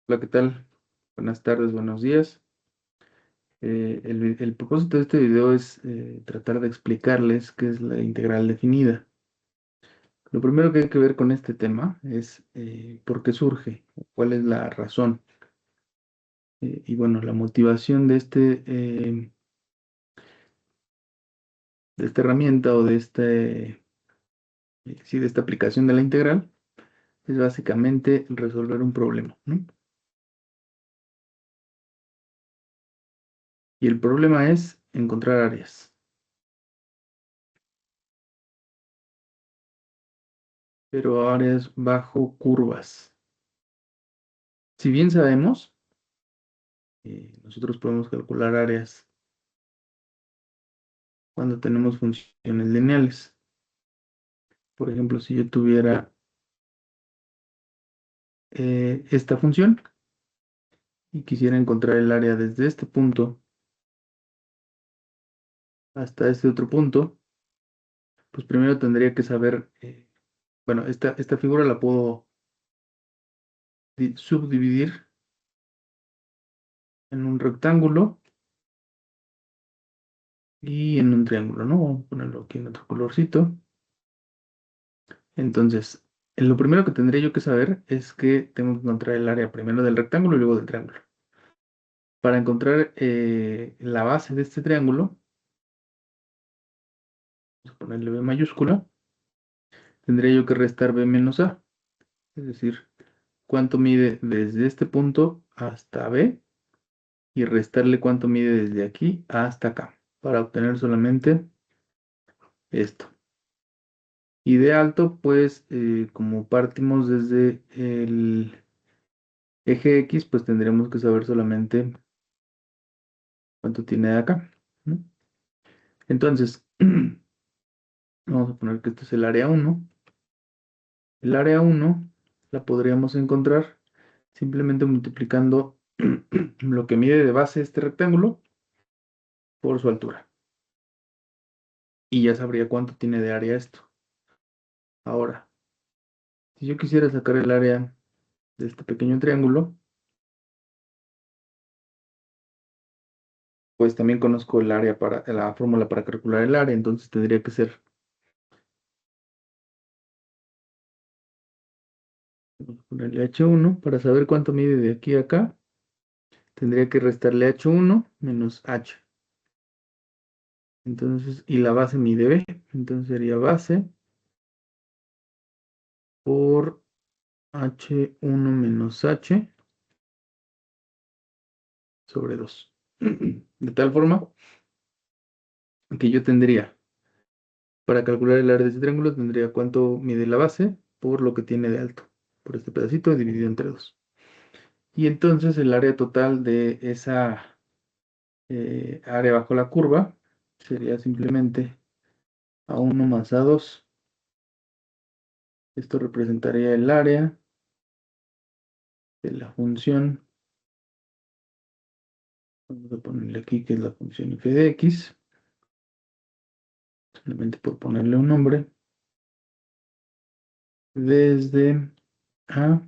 Hola, ¿qué tal? Buenas tardes, buenos días. El propósito de este video es tratar de explicarles qué es la integral definida. Lo primero que hay que ver con este tema es por qué surge, cuál es la razón. Y bueno, la motivación de esta herramienta o sí, de esta aplicación de la integral es básicamente resolver un problema, ¿no? Y el problema es encontrar áreas, pero áreas bajo curvas. Si bien sabemos, nosotros podemos calcular áreas cuando tenemos funciones lineales. Por ejemplo, si yo tuviera esta función y quisiera encontrar el área desde este punto hasta este otro punto, pues primero tendría que saber, bueno, esta figura la puedo subdividir en un rectángulo y en un triángulo, ¿no? Vamos a ponerlo aquí en otro colorcito. Entonces, lo primero que tendría yo que saber es que tengo que encontrar el área primero del rectángulo y luego del triángulo. Para encontrar la base de este triángulo, vamos a ponerle B mayúscula, tendría yo que restar B menos A, es decir, cuánto mide desde este punto hasta B y restarle cuánto mide desde aquí hasta acá, para obtener solamente esto. Y de alto, pues como partimos desde el eje X, pues tendremos que saber solamente cuánto tiene de acá, ¿no? Entonces, vamos a poner que este es el área 1. El área 1 la podríamos encontrar simplemente multiplicando lo que mide de base este rectángulo por su altura. Y ya sabría cuánto tiene de área esto. Ahora, si yo quisiera sacar el área de este pequeño triángulo, pues también conozco el área para la fórmula para calcular el área, entonces tendría que ser, vamos a ponerle h1 para saber cuánto mide de aquí a acá. Tendría que restarle h1 menos h. Entonces, y la base mide b, entonces sería base por h1 menos h sobre 2. De tal forma que yo tendría, para calcular el área de este triángulo, tendría cuánto mide la base por lo que tiene de alto, por este pedacito dividido entre 2. Y entonces el área total de esa área bajo la curva sería simplemente A1 más A2. Esto representaría el área de la función. Vamos a ponerle aquí que es la función f de x, simplemente por ponerle un nombre, desde A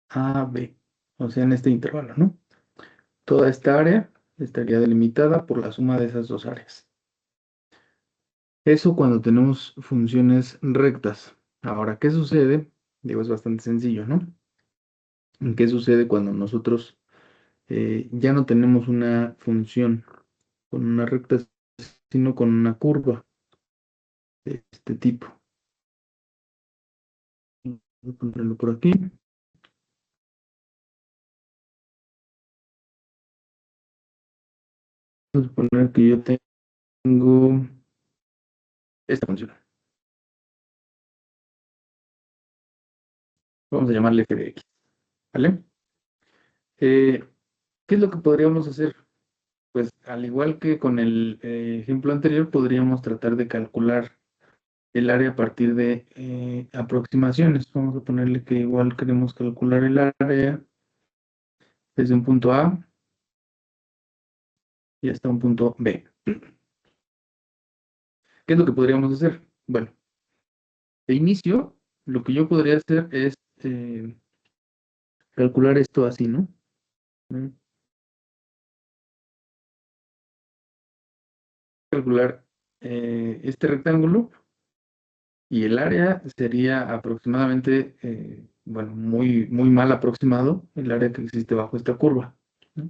a B, o sea, en este intervalo, ¿no? Toda esta área estaría delimitada por la suma de esas dos áreas. Eso cuando tenemos funciones rectas. Ahora, ¿qué sucede? Digo, es bastante sencillo, ¿no? ¿Qué sucede cuando nosotros ya no tenemos una función con una recta, sino con una curva de este tipo? Voy a ponerlo por aquí. Vamos a poner que yo tengo esta función. Vamos a llamarle f de x, ¿vale? Eh, ¿Qué es lo que podríamos hacer? Pues al igual que con el ejemplo anterior, podríamos tratar de calcular el área a partir de aproximaciones. Vamos a ponerle que igual queremos calcular el área desde un punto A y hasta un punto B. ¿Qué es lo que podríamos hacer? Bueno, de inicio, lo que yo podría hacer es calcular esto así, ¿no? Mm, Calcular este rectángulo y el área sería aproximadamente, bueno, muy mal aproximado el área que existe bajo esta curva, ¿no?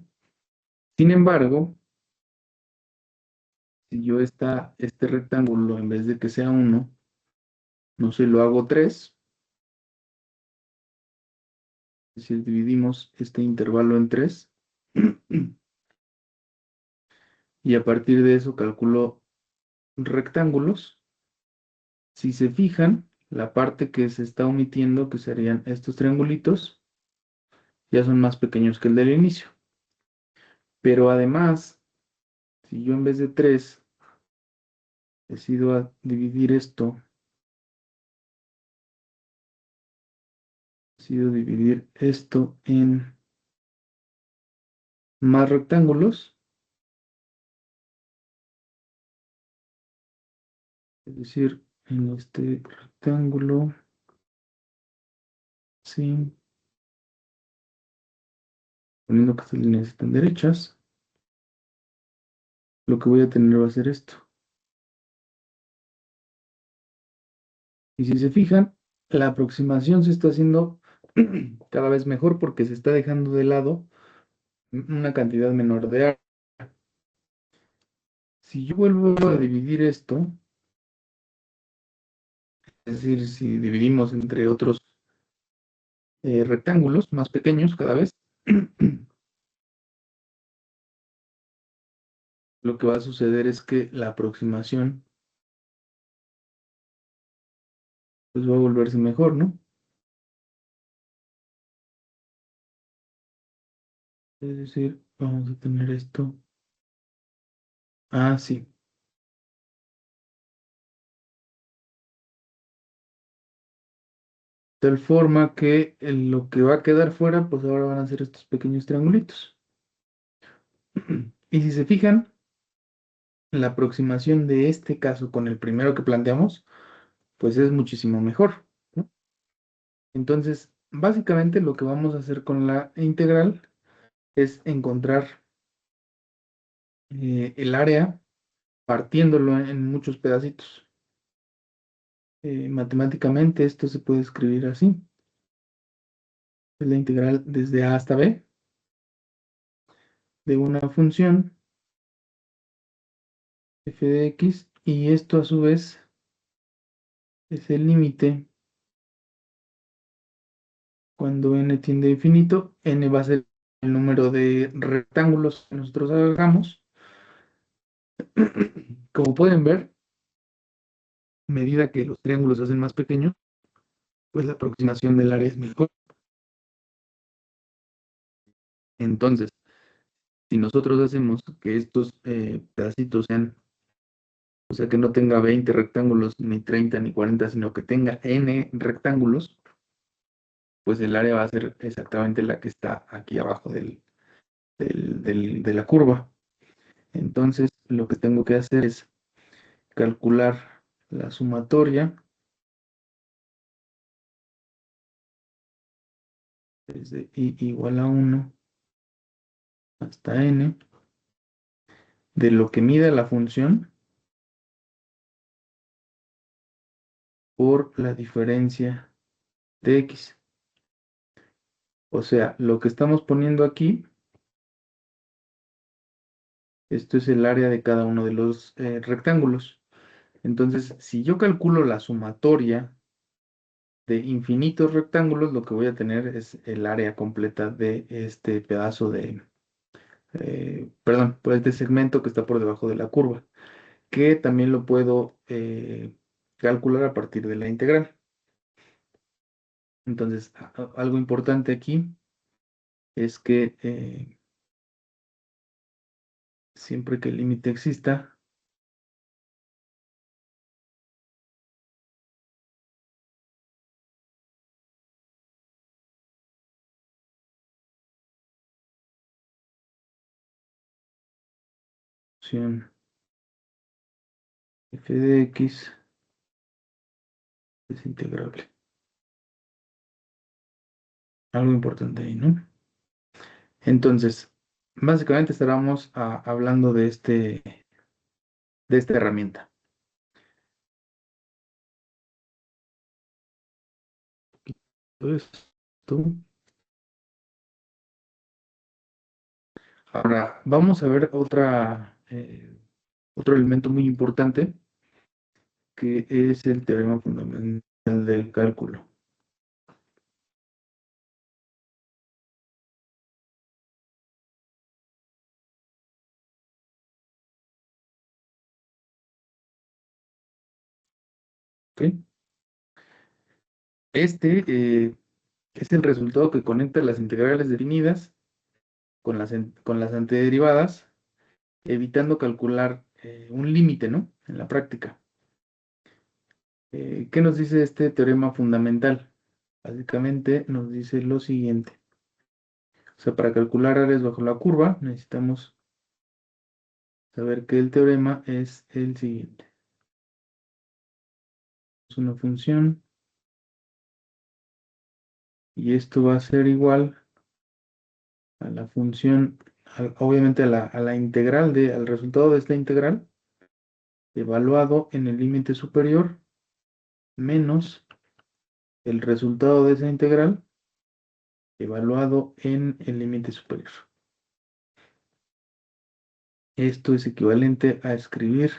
Sin embargo, si yo este rectángulo, en vez de que sea uno, no sé, lo hago 3, es decir, dividimos este intervalo en 3, y a partir de eso calculo rectángulos. Si se fijan, la parte que se está omitiendo, que serían estos triangulitos, ya son más pequeños que el del inicio. Pero además, si yo en vez de 3 decido dividir esto, decido dividir esto en más rectángulos, es decir, en este rectángulo, sí, poniendo que estas líneas están derechas, lo que voy a tener va a ser esto. Y si se fijan, la aproximación se está haciendo cada vez mejor porque se está dejando de lado una cantidad menor de área. Si yo vuelvo a dividir esto, es decir, si dividimos entre otros rectángulos más pequeños cada vez, lo que va a suceder es que la aproximación pues va a volverse mejor, ¿no? Es decir, vamos a tener esto. Ah, sí. Tal forma que lo que va a quedar fuera, pues ahora van a ser estos pequeños triangulitos. Y si se fijan, la aproximación de este caso con el primero que planteamos, pues es muchísimo mejor, ¿no? Entonces, básicamente lo que vamos a hacer con la integral es encontrar el área partiéndolo en muchos pedacitos. Matemáticamente esto se puede escribir así. Es la integral desde a hasta b de una función f de x, y esto a su vez es el límite cuando n tiende a infinito. N va a ser el número de rectángulos que nosotros hagamos. Como pueden ver, a medida que los triángulos se hacen más pequeños, pues la aproximación del área es mejor. Entonces, si nosotros hacemos que estos pedacitos sean, o sea, que no tenga 20 rectángulos, ni 30 ni 40, sino que tenga n rectángulos, pues el área va a ser exactamente la que está aquí abajo de la curva. Entonces, lo que tengo que hacer es calcular la sumatoria desde i igual a 1 hasta n de lo que mide la función por la diferencia de x. O sea, lo que estamos poniendo aquí, esto es el área de cada uno de los rectángulos. Entonces, si yo calculo la sumatoria de infinitos rectángulos, lo que voy a tener es el área completa de este pedazo perdón, por este segmento que está por debajo de la curva, que también lo puedo calcular a partir de la integral. Entonces, algo importante aquí es que siempre que el límite exista, función f de x es integrable. Algo importante ahí, ¿no? Entonces, básicamente estábamos hablando de esta herramienta. Esto. Ahora, vamos a ver otro elemento muy importante, que es el teorema fundamental del cálculo. ¿Ok? Este es el resultado que conecta las integrales definidas con las antiderivadas, evitando calcular un límite, ¿no? En la práctica. ¿Qué nos dice este teorema fundamental? Básicamente nos dice lo siguiente. O sea, para calcular áreas bajo la curva, necesitamos saber que el teorema es el siguiente. Es una función y esto va a ser igual a la función, obviamente a la integral, al resultado de esta integral, evaluado en el límite superior, menos el resultado de esa integral, evaluado en el límite superior. Esto es equivalente a escribir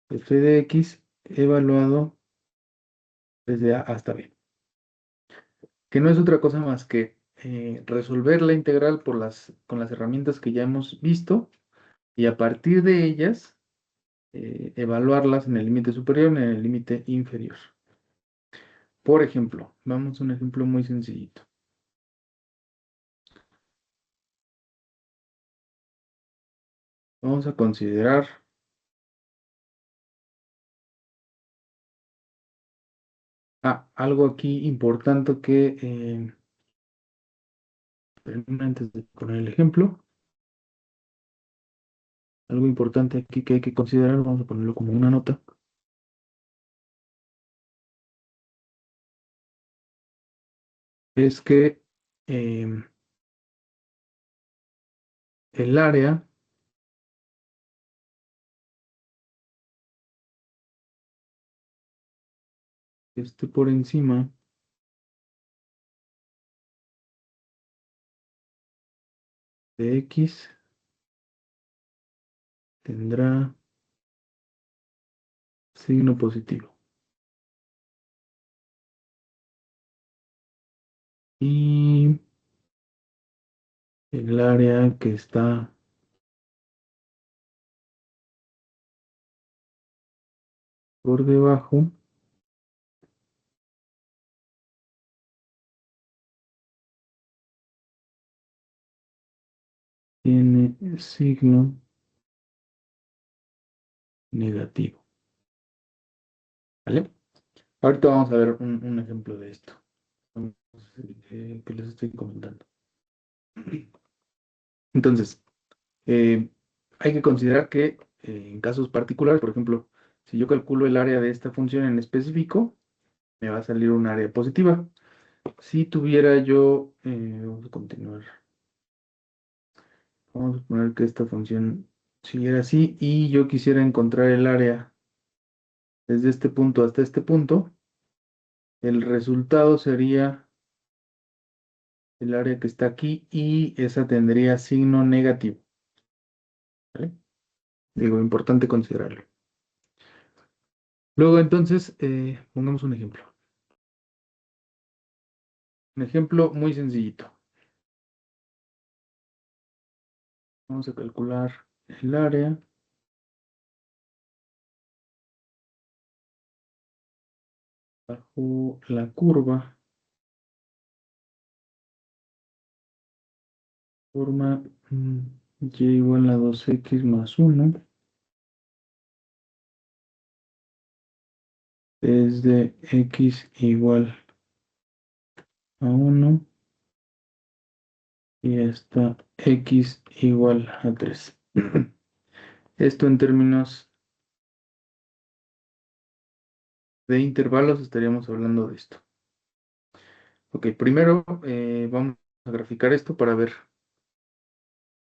f de x evaluado desde A hasta B, que no es otra cosa más que resolver la integral con las herramientas que ya hemos visto y a partir de ellas evaluarlas en el límite superior y en el límite inferior. Por ejemplo, vamos a un ejemplo muy sencillito. Vamos a considerar algo aquí importante que, antes de poner el ejemplo, algo importante aquí que hay que considerar, vamos a ponerlo como una nota, es que el área que esté por encima de X tendrá signo positivo. Y el área que está por debajo tiene signo negativo. ¿Vale? Ahorita vamos a ver un ejemplo de esto que les estoy comentando. Entonces, eh, hay que considerar que en casos particulares, por ejemplo, si yo calculo el área de esta función en específico, me va a salir un área positiva. Si tuviera yo, vamos a continuar, vamos a poner que esta función siguiera así y yo quisiera encontrar el área desde este punto hasta este punto, el resultado sería el área que está aquí y esa tendría signo negativo. ¿Vale? Digo, importante considerarlo. Luego, entonces, pongamos un ejemplo. Un ejemplo muy sencillito. Vamos a calcular el área bajo la curva. Forma y igual a 2x más 1 desde x igual a 1 y hasta x igual a 3. Esto en términos de intervalos estaríamos hablando de esto. Ok, primero vamos a graficar esto para ver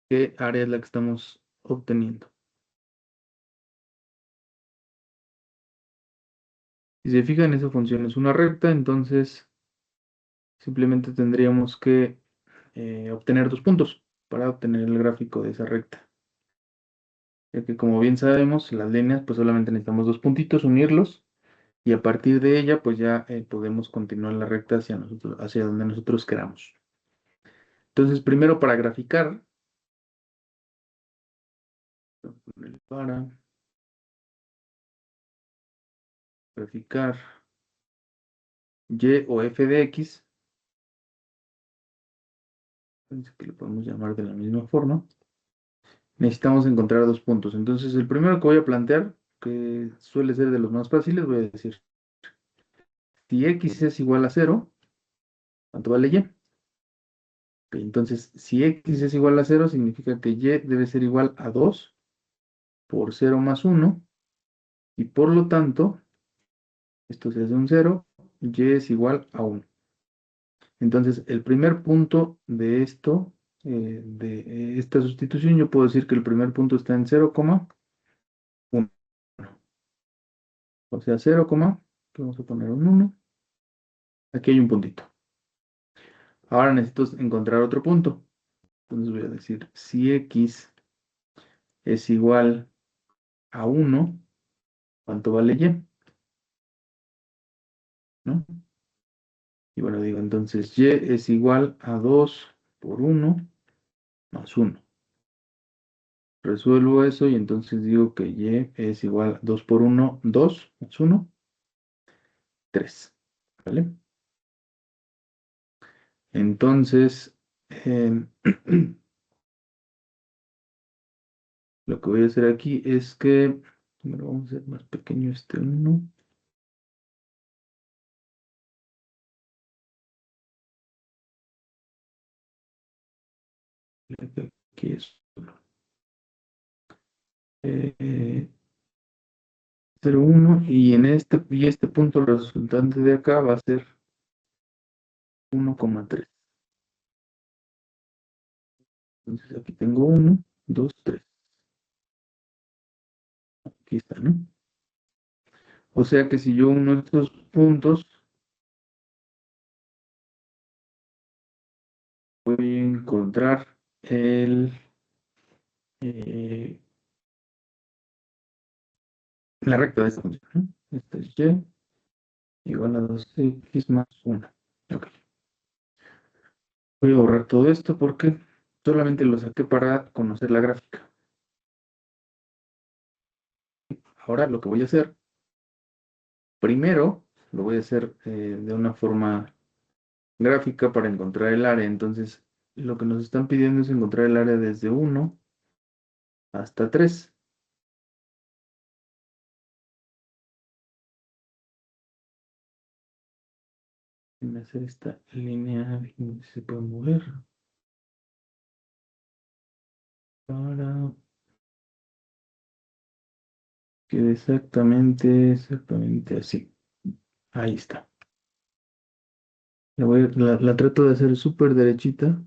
qué área es la que estamos obteniendo. Si se fijan, esa función es una recta, entonces simplemente tendríamos que obtener dos puntos para obtener el gráfico de esa recta. Ya que como bien sabemos, las líneas pues solamente necesitamos dos puntitos, unirlos y a partir de ella pues ya podemos continuar la recta hacia nosotros, hacia donde nosotros queramos. Entonces primero para graficar, para graficar y o f de x, pensé que lo podemos llamar de la misma forma, necesitamos encontrar dos puntos. Entonces el primero que voy a plantear, que suele ser de los más fáciles, voy a decir, si x es igual a cero, ¿cuánto vale y? Ok, entonces, si x es igual a cero, significa que y debe ser igual a 2 por cero más uno, y por lo tanto, esto se hace un cero, y es igual a uno. Entonces, el primer punto de esto, de esta sustitución, yo puedo decir que el primer punto está en 0,1. O sea, 0, vamos a poner un 1. Aquí hay un puntito. Ahora necesito encontrar otro punto. Entonces voy a decir, si x es igual a 1, ¿cuánto vale y? ¿No? Y bueno, digo, entonces y es igual a 2 por 1 más 1. Resuelvo eso y entonces digo que y es igual a 2 por 1, 2 más 1, 3. ¿Vale? Entonces, lo que voy a hacer aquí es que, bueno, vamos a hacer más pequeño este 1. Aquí es 0,1 y este punto resultante de acá va a ser 1,3. Entonces aquí tengo 1, 2, 3. Aquí está, ¿no? O sea que si yo uno de estos puntos, voy a encontrar el, eh, la recta de esta función, ¿no? Esta es y igual a 2x más 1. Ok. Voy a borrar todo esto porque solamente lo saqué para conocer la gráfica. Ahora lo que voy a hacer, primero lo voy a hacer de una forma gráfica para encontrar el área. Entonces, lo que nos están pidiendo es encontrar el área desde 1 hasta 3. Voy a hacer esta línea y se puede mover para que exactamente así. Ahí está. La trato de hacer súper derechita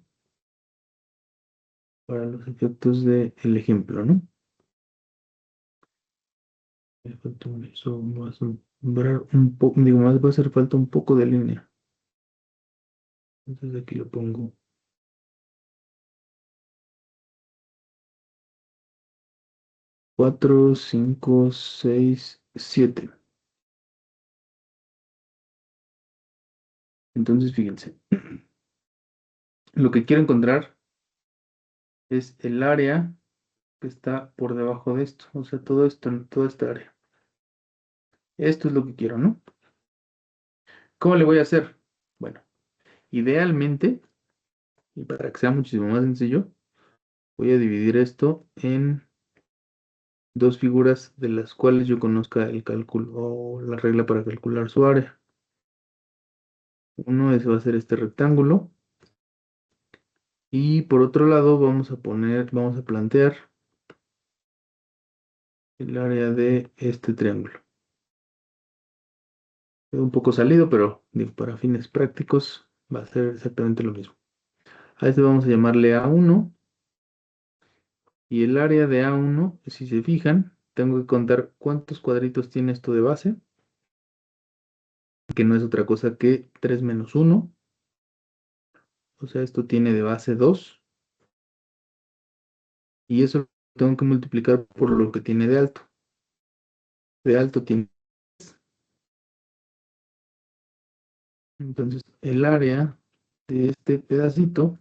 para los efectos del ejemplo, ¿no? Me falta eso, va a sombrar un poco, digo, más va a hacer falta un poco de línea. Entonces aquí lo pongo 4, 5, 6, 7. Entonces, fíjense, lo que quiero encontrar es el área que está por debajo de esto, o sea, todo esto, toda esta área. Esto es lo que quiero, ¿no? ¿Cómo le voy a hacer? Bueno, idealmente, y para que sea muchísimo más sencillo, voy a dividir esto en dos figuras de las cuales yo conozca el cálculo o la regla para calcular su área. Uno ese va a ser este rectángulo y por otro lado vamos a plantear el área de este triángulo. Quedó un poco salido, pero digo, para fines prácticos va a ser exactamente lo mismo. A este vamos a llamarle A1 y el área de A1, si se fijan, tengo que contar cuántos cuadritos tiene esto de base, que no es otra cosa que 3 menos 1, o sea, esto tiene de base 2 y eso lo tengo que multiplicar por lo que tiene de alto. De alto tiene, entonces el área de este pedacito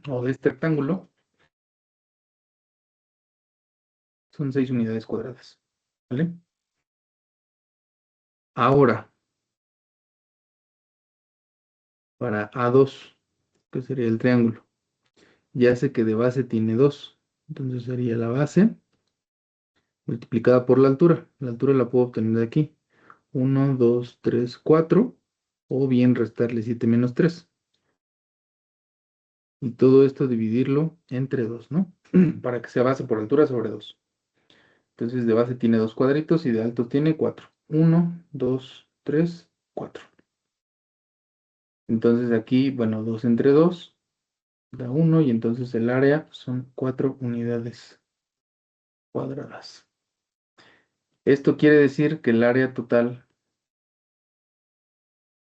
o de este rectángulo son 6 unidades cuadradas, ¿vale? Ahora, para A2, que sería el triángulo, ya sé que de base tiene 2, entonces sería la base multiplicada por la altura. La altura la puedo obtener de aquí. 1, 2, 3, 4. O bien restarle 7 menos 3. Y todo esto dividirlo entre 2, ¿no? Para que sea base por altura sobre 2. Entonces de base tiene 2 cuadritos y de alto tiene 4. 1, 2, 3, 4. Entonces aquí, bueno, 2 entre 2 da 1 y entonces el área son 4 unidades cuadradas. Esto quiere decir que el área total,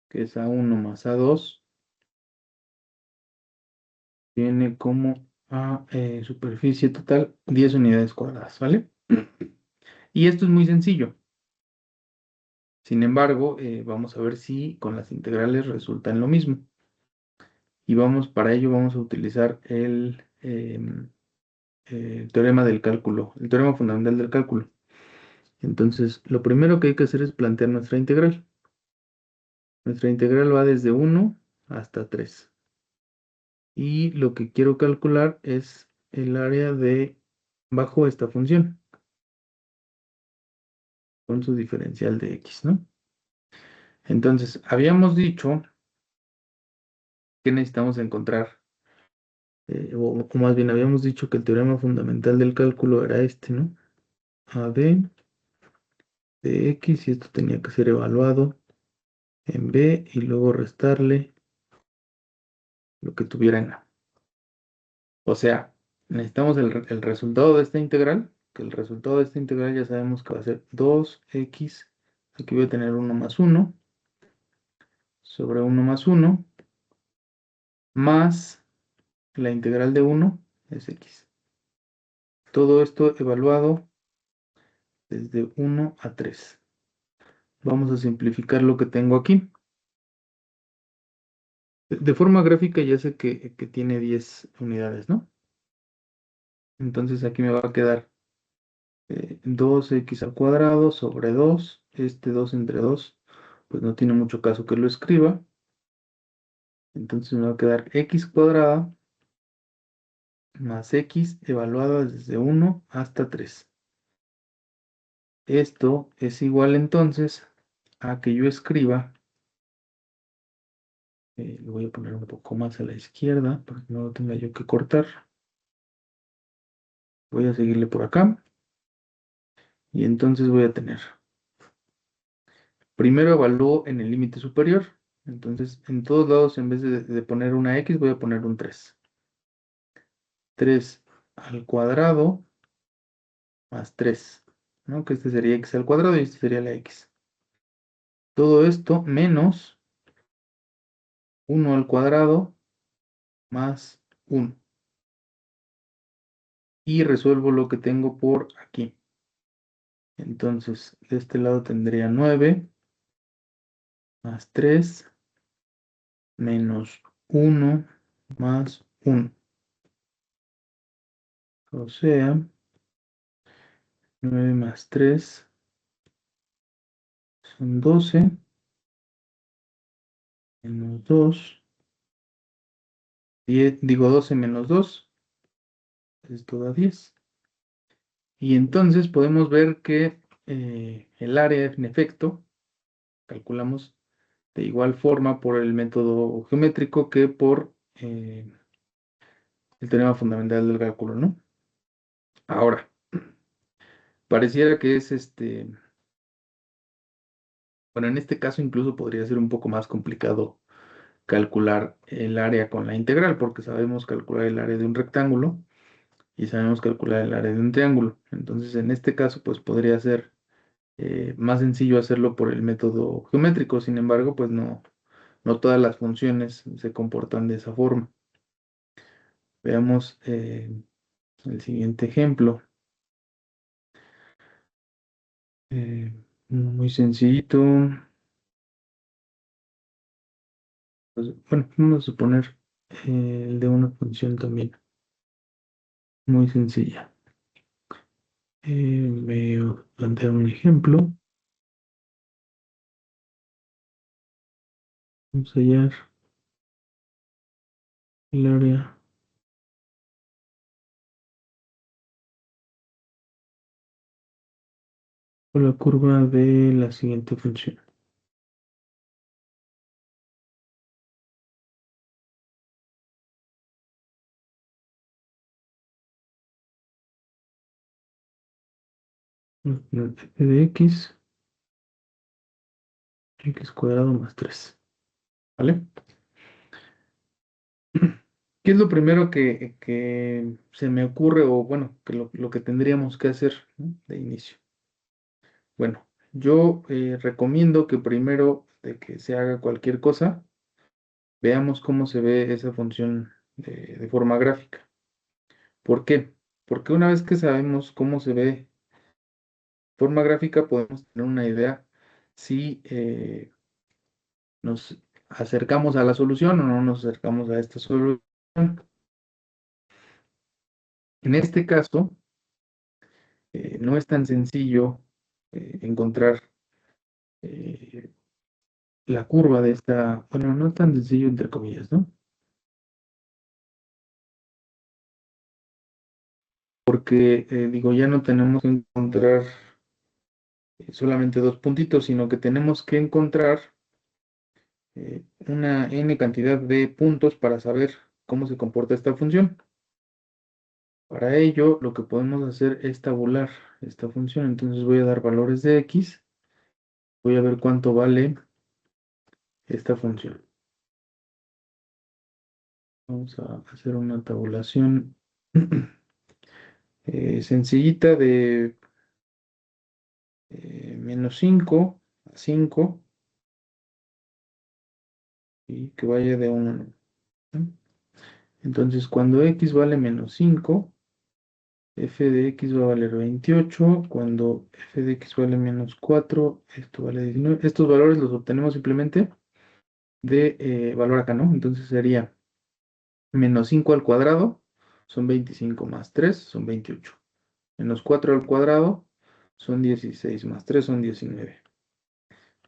que es A1 más A2, tiene como superficie total 10 unidades cuadradas, ¿vale? Y esto es muy sencillo. Sin embargo, vamos a ver si con las integrales resulta en lo mismo. Y para ello vamos a utilizar el teorema del cálculo, el teorema fundamental del cálculo. Entonces, lo primero que hay que hacer es plantear nuestra integral. Nuestra integral va desde 1 hasta 3. Y lo que quiero calcular es el área de bajo esta función, con su diferencial de x, ¿no? Entonces, habíamos dicho que necesitamos encontrar, o más bien habíamos dicho que el teorema fundamental del cálculo era este, ¿no? AD de x, y esto tenía que ser evaluado en b y luego restarle lo que tuviera en a. O sea, necesitamos el resultado de esta integral, que el resultado de esta integral ya sabemos que va a ser 2x, aquí voy a tener 1 más 1, sobre 1 más 1, más la integral de 1 es x. Todo esto evaluado desde 1 a 3. Vamos a simplificar lo que tengo aquí. De forma gráfica ya sé que tiene 10 unidades, ¿no? Entonces aquí me va a quedar 2x al cuadrado sobre 2. Este 2 entre 2, pues no tiene mucho caso que lo escriba. Entonces me va a quedar x cuadrada más x evaluada desde 1 hasta 3. Esto es igual entonces a que yo escriba, lo voy a poner un poco más a la izquierda para que no lo tenga yo que cortar. Voy a seguirle por acá y entonces voy a tener, primero evalúo en el límite superior, entonces en todos lados en vez de poner una x voy a poner un 3. 3 al cuadrado más 3, ¿no? Que este sería x al cuadrado y este sería la x. Todo esto menos 1 al cuadrado más 1. Y resuelvo lo que tengo por aquí. Entonces, de este lado tendría 9 más 3 menos 1 más 1. O sea, 9 más 3 son 12, menos 2, 10, digo 12 menos 2, esto da 10. Y entonces podemos ver que el área, en efecto, calculamos de igual forma por el método geométrico que por el teorema fundamental del cálculo, ¿no? Ahora, pareciera que es bueno, en este caso incluso podría ser un poco más complicado calcular el área con la integral, porque sabemos calcular el área de un rectángulo y sabemos calcular el área de un triángulo. Entonces, en este caso, pues podría ser más sencillo hacerlo por el método geométrico. Sin embargo, pues no todas las funciones se comportan de esa forma. Veamos el siguiente ejemplo. Eh, Uno muy sencillito. Pues, bueno, vamos a suponer el de una función también muy sencilla. Me voy a plantear un ejemplo. Vamos a hallar el área o la curva de la siguiente función. F de x cuadrado más 3. ¿Vale? ¿Qué es lo primero que se me ocurre o bueno, que lo que tendríamos que hacer, ¿no? De inicio? Bueno, yo recomiendo que primero de que se haga cualquier cosa, veamos cómo se ve esa función de forma gráfica. ¿Por qué? Porque una vez que sabemos cómo se ve de forma gráfica, podemos tener una idea si nos acercamos a la solución o no nos acercamos a esta solución. En este caso, no es tan sencillo encontrar eh, la curva de esta, bueno, no es tan sencillo entre comillas, ¿no? Porque, digo, ya no tenemos que encontrar solamente dos puntitos, sino que tenemos que encontrar una n cantidad de puntos para saber cómo se comporta esta función. Para ello, lo que podemos hacer es tabular esta función. Entonces voy a dar valores de x, voy a ver cuánto vale esta función. Vamos a hacer una tabulación sencillita de -5 a 5 y que vaya de 1 a 9, ¿no? Entonces, cuando x vale -5, f de x va a valer 28. Cuando f de x vale -4, esto vale 19. Estos valores los obtenemos simplemente de valor acá, ¿no? Entonces sería -5 al cuadrado, son 25 más 3, son 28. -4 al cuadrado, son 16 más 3, son 19.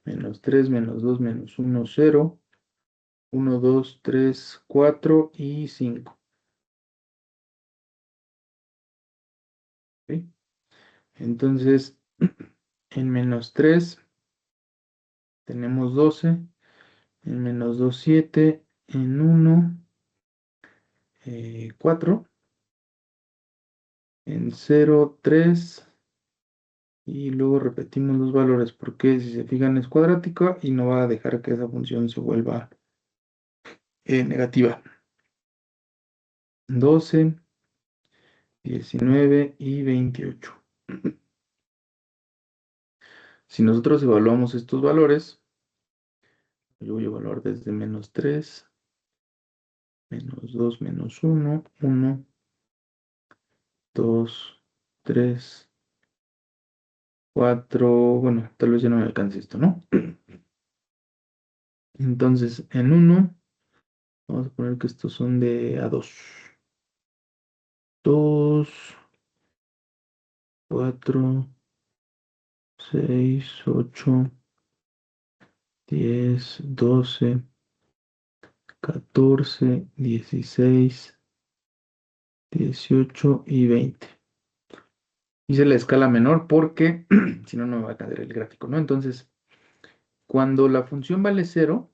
-3, -2, -1, 0. 1, 2, 3, 4 y 5. ¿Ok? Entonces, en -3 tenemos 12, en -2, 7, en 1, 4, en 0, 3, y luego repetimos los valores porque si se fijan es cuadrática y no va a dejar que esa función se vuelva negativa. 12, 19 y 28. Si nosotros evaluamos estos valores, yo voy a evaluar desde -3, -2, -1, 1, 2, 3, 4, bueno, tal vez ya no me alcance esto, ¿no? Entonces, en 1, vamos a poner que estos son de A2. 2, 4, 6, 8, 10, 12, 14, 16, 18 y 20. Hice la escala menor porque si no, no me va a caer el gráfico, ¿no? Entonces, cuando la función vale 0,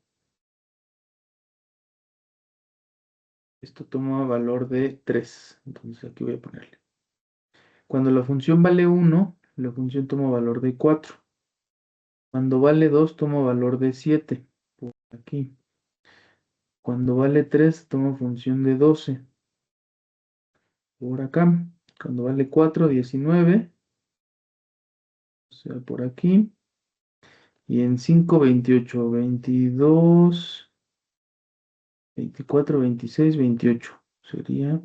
esto toma valor de 3. Entonces aquí voy a ponerle. Cuando la función vale 1, la función toma valor de 4. Cuando vale 2, toma valor de 7. Por aquí. Cuando vale 3, toma función de 12. Por acá. Cuando vale 4, 19. O sea, por aquí. Y en 5, 28, 22, 24, 26, 28. Sería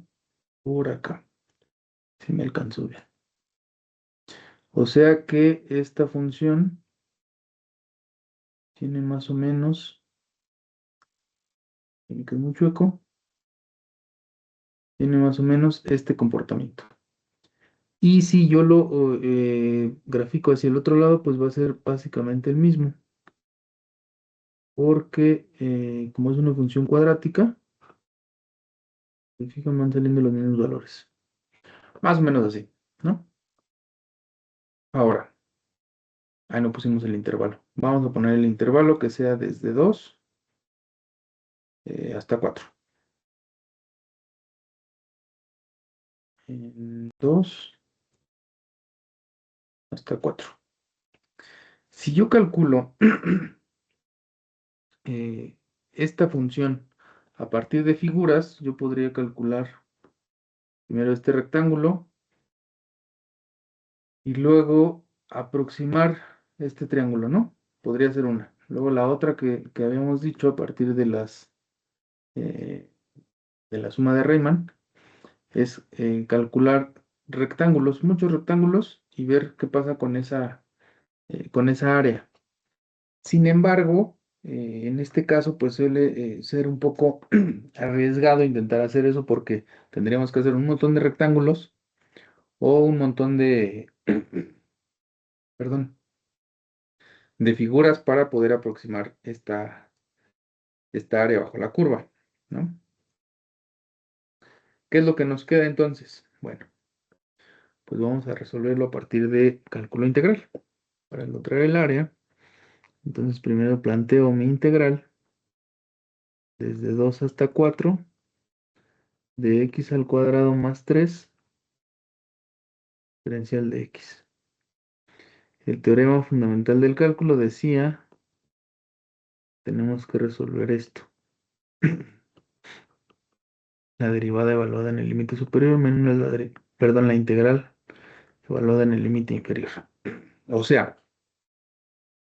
por acá. Si me alcanzó bien. O sea que esta función tiene más o menos, tiene que es muy chueco, tiene más o menos este comportamiento. Y si yo lo grafico hacia el otro lado, pues va a ser básicamente el mismo. Porque como es una función cuadrática, se fijan, van saliendo los mismos valores. Más o menos así, ¿no? Ahora, ahí no pusimos el intervalo. Vamos a poner el intervalo que sea desde 2 hasta 4. En 2 hasta 4. Si yo calculo eh, esta función a partir de figuras, yo podría calcular primero este rectángulo y luego aproximar este triángulo, ¿no? Podría ser una. Luego la otra que habíamos dicho a partir eh, de la suma de Riemann es calcular rectángulos, muchos rectángulos y ver qué pasa con esa área. Sin embargo, en este caso, pues suele ser un poco arriesgado intentar hacer eso porque tendríamos que hacer un montón de rectángulos o un montón de, perdón, de figuras para poder aproximar esta área bajo la curva, ¿no? ¿Qué es lo que nos queda entonces? Bueno, pues vamos a resolverlo a partir de cálculo integral. Para encontrar el área, entonces primero planteo mi integral desde 2 hasta 4 de x al cuadrado más 3 diferencial de x. El teorema fundamental del cálculo decía, tenemos que resolver esto. La derivada evaluada en el límite superior menos la integral evaluada en el límite inferior. O sea,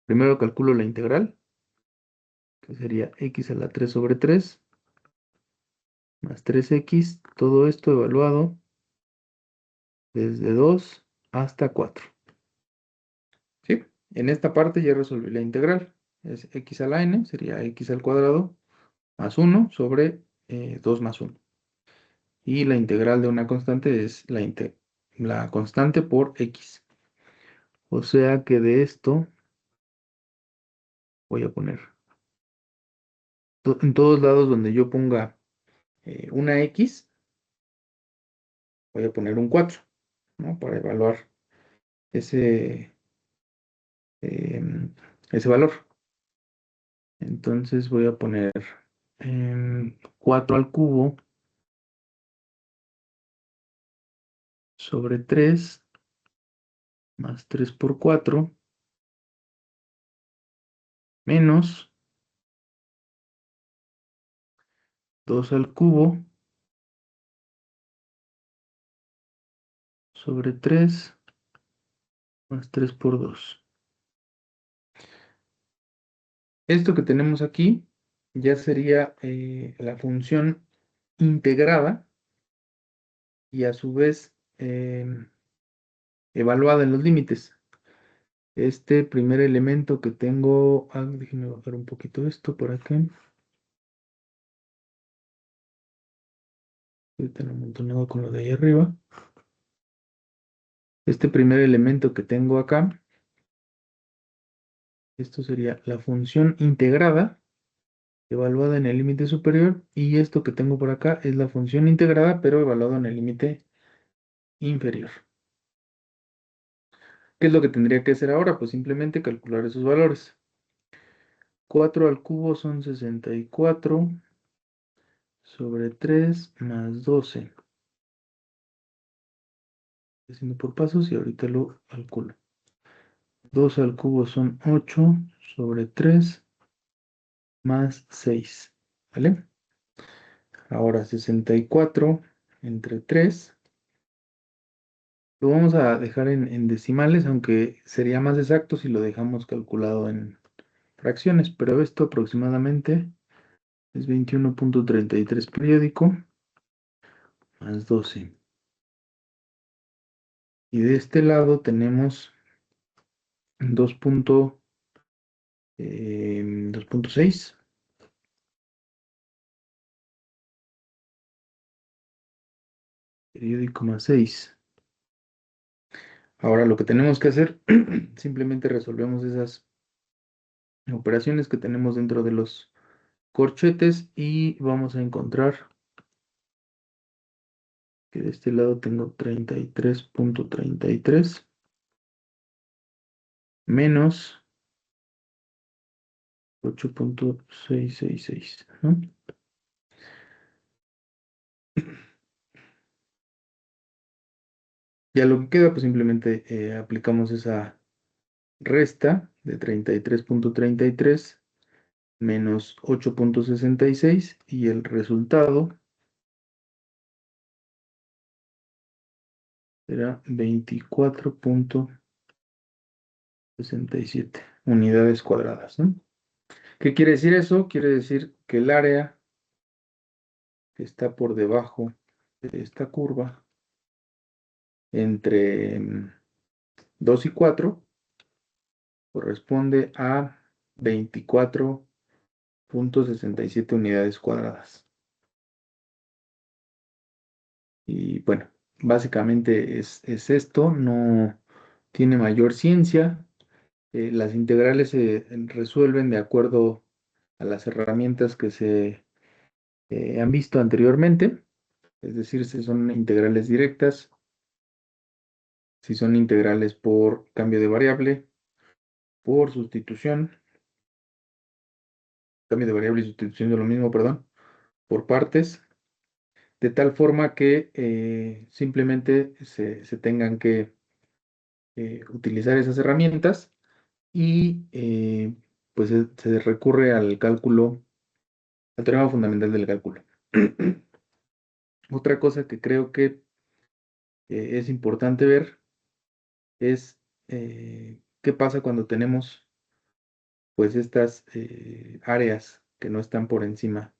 primero calculo la integral, que sería x a la 3 sobre 3 más 3x, todo esto evaluado desde 2 hasta 4. ¿Sí? En esta parte ya resolví la integral. Es x a la n, sería x al cuadrado más 1 sobre 2 más 1. Y la integral de una constante es la constante por x. O sea que de esto voy a poner en todos lados donde yo ponga una x, voy a poner un 4, ¿no? Para evaluar ese, ese valor. Entonces voy a poner 4 al cubo sobre 3 más 3 por 4 menos 2 al cubo sobre 3 más 3 por 2. Esto que tenemos aquí ya sería la función integrada y a su vez evaluada en los límites. Este primer elemento que tengo, déjenme bajar un poquito esto por acá. Ahorita lo amontonado con lo de ahí arriba. Este primer elemento que tengo acá, esto sería la función integrada evaluada en el límite superior y esto que tengo por acá es la función integrada pero evaluada en el límite inferior. ¿Qué es lo que tendría que hacer ahora? Pues simplemente calcular esos valores. 4 al cubo son 64 sobre 3 más 12. Haciendo por pasos y ahorita lo calculo. 2 al cubo son 8 sobre 3 más 6. ¿Vale? Ahora 64 entre 3. Lo vamos a dejar en decimales, aunque sería más exacto si lo dejamos calculado en fracciones, pero esto aproximadamente es 21.33 periódico más 12. Y de este lado tenemos 2.6 periódico más 6. Ahora lo que tenemos que hacer, simplemente resolvemos esas operaciones que tenemos dentro de los corchetes y vamos a encontrar que de este lado tengo 33.33 menos 8.666, ¿no? Ya lo que queda, pues simplemente aplicamos esa resta de 33.33 menos 8.66 y el resultado será 24.67 unidades cuadradas, ¿no? ¿Qué quiere decir eso? Quiere decir que el área que está por debajo de esta curva entre 2 y 4 corresponde a 24.67 unidades cuadradas. Y bueno, básicamente es esto, no tiene mayor ciencia. Las integrales se resuelven de acuerdo a las herramientas que se han visto anteriormente, es decir, si son integrales directas, si son integrales por cambio de variable, por sustitución, cambio de variable y sustitución de lo mismo, perdón, por partes, de tal forma que simplemente se tengan que utilizar esas herramientas y pues se recurre al cálculo, al teorema fundamental del cálculo. Otra cosa que creo que es importante ver es qué pasa cuando tenemos pues estas áreas que no están por encima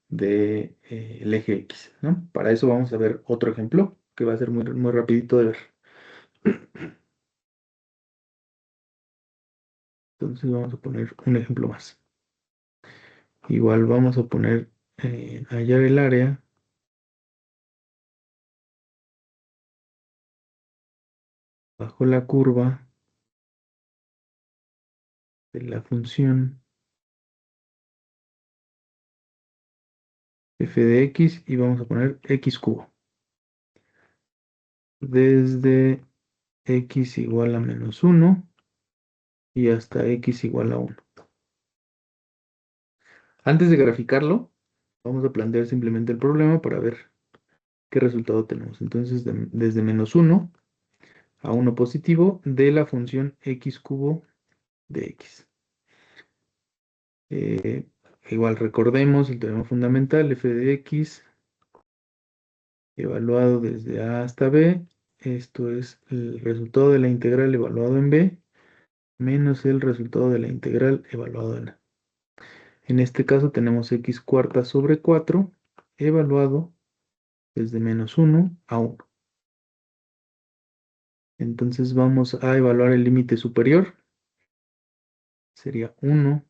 del eje X, ¿no? Para eso vamos a ver otro ejemplo que va a ser muy, muy rapidito de ver. Entonces vamos a poner un ejemplo más. Igual vamos a poner hallar el área bajo la curva de la función f de x y vamos a poner x cubo. Desde x igual a menos 1 y hasta x igual a 1. Antes de graficarlo, vamos a plantear simplemente el problema para ver qué resultado tenemos. Entonces, desde menos 1 a 1 positivo de la función x cubo de x. Eh, Igual recordemos el teorema fundamental, f de x evaluado desde a hasta b. Esto es el resultado de la integral evaluado en b menos el resultado de la integral evaluado en a. En este caso tenemos x cuarta sobre 4 evaluado desde menos 1 a 1. Entonces vamos a evaluar el límite superior. Sería 1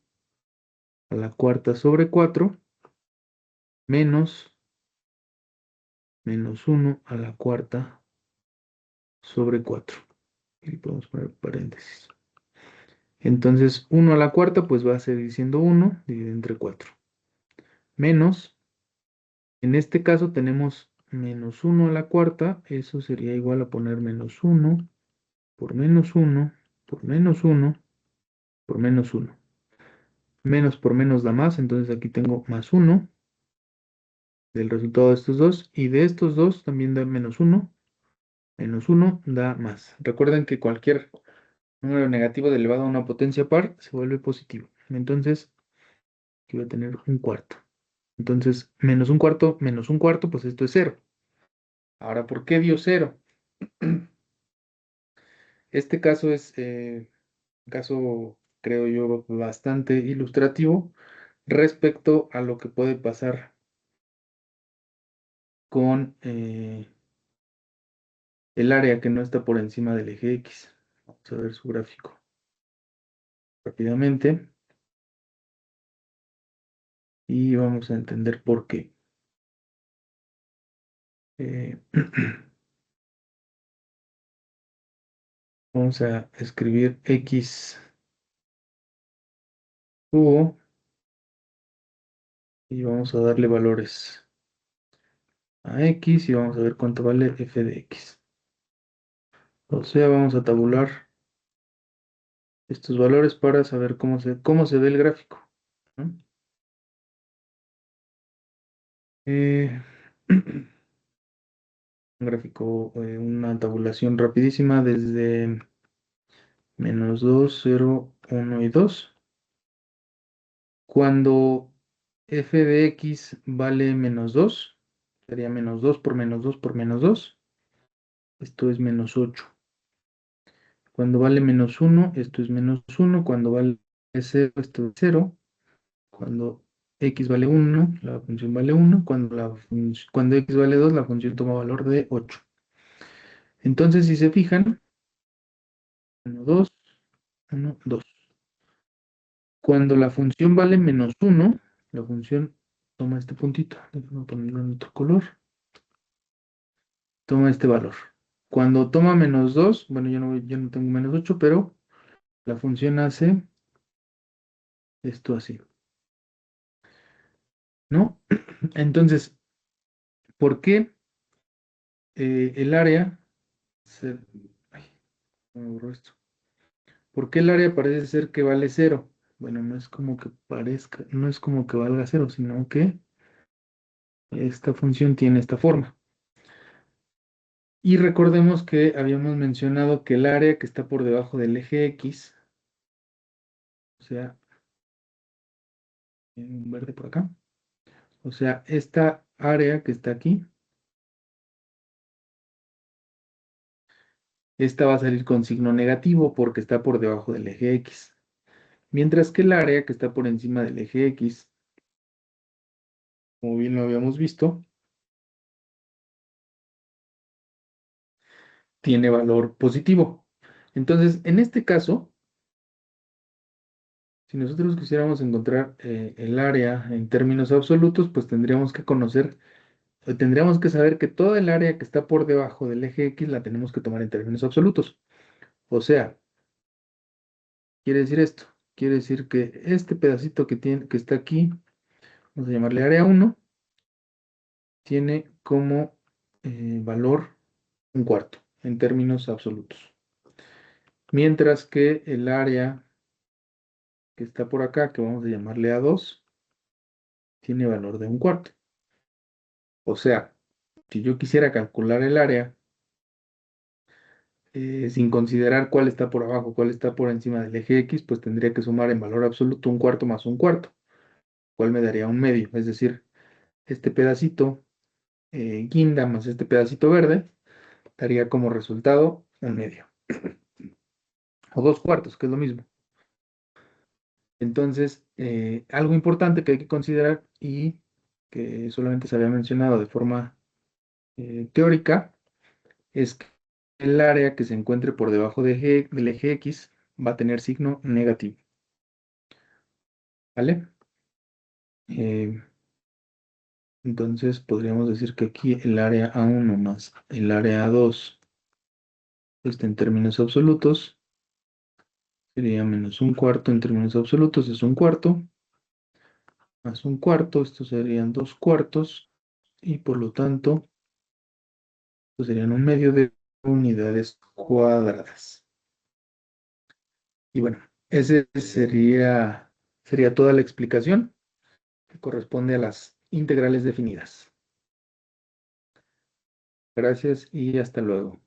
a la cuarta sobre 4 menos 1 a la cuarta sobre 4. Y podemos poner paréntesis. Entonces 1 a la cuarta pues va a seguir siendo 1 dividido entre 4. Menos, en este caso tenemos menos 1 a la cuarta. Eso sería igual a poner menos 1 por menos 1 por menos 1 por menos 1. Menos por menos da más, entonces aquí tengo más 1 del resultado de estos dos, y de estos dos también da menos 1. Menos 1 da más. Recuerden que cualquier número negativo elevado a una potencia par se vuelve positivo. Entonces, aquí voy a tener un cuarto. Entonces, menos un cuarto, pues esto es cero. Ahora, ¿por qué dio cero? Este caso es un caso, creo yo, bastante ilustrativo respecto a lo que puede pasar con el área que no está por encima del eje X. Vamos a ver su gráfico rápidamente y vamos a entender por qué. Eh, Vamos a escribir X cubo y vamos a darle valores a X y vamos a ver cuánto vale f de X. O sea, vamos a tabular estos valores para saber cómo se ve el gráfico, ¿no? Eh, un gráfico, una tabulación rapidísima desde -2, 0, 1 y 2. Cuando f de x vale -2, sería -2 por -2 por -2. Esto es -8. Cuando vale -1, esto es -1. Cuando vale 0, esto es 0. Cuando x vale 1, la función vale 1. Cuando x vale 2, la función toma valor de 8. Entonces, si se fijan, 1, 2, 1, 2. Cuando la función vale -1, la función toma este puntito. Déjame ponerlo en otro color. Toma este valor. Cuando toma -2, bueno, yo no tengo -8, pero la función hace esto así, ¿no? Entonces, ¿por qué el área se... Ay, me borró esto. ¿Por qué el área parece ser que vale cero? Bueno, no es como que parezca, no es como que valga cero, sino que esta función tiene esta forma. Y recordemos que habíamos mencionado que el área que está por debajo del eje X, o sea, un verde por acá, o sea, esta área que está aquí, esta va a salir con signo negativo porque está por debajo del eje X. Mientras que el área que está por encima del eje X, como bien lo habíamos visto, tiene valor positivo. Entonces, en este caso, si nosotros quisiéramos encontrar el área en términos absolutos, pues tendríamos que tendríamos que saber que toda el área que está por debajo del eje X la tenemos que tomar en términos absolutos. O sea, quiere decir esto. Quiere decir que este pedacito que está aquí, vamos a llamarle área 1, tiene como valor un cuarto en términos absolutos. Mientras que el área que está por acá, que vamos a llamarle A2, tiene valor de un cuarto. O sea, si yo quisiera calcular el área sin considerar cuál está por abajo, cuál está por encima del eje X, pues tendría que sumar en valor absoluto un cuarto más un cuarto, cual me daría un medio. Es decir, este pedacito guinda más este pedacito verde daría como resultado un medio. O dos cuartos, que es lo mismo. Entonces, algo importante que hay que considerar y que solamente se había mencionado de forma teórica es que el área que se encuentre por debajo del eje X va a tener signo negativo. ¿Vale? Eh, entonces podríamos decir que aquí el área A1 más el área A2 está en términos absolutos. Sería menos un cuarto en términos absolutos, es un cuarto. Más un cuarto, estos serían dos cuartos. Y por lo tanto, estos serían un medio de unidades cuadradas. Y bueno, ese sería toda la explicación que corresponde a las integrales definidas. Gracias y hasta luego.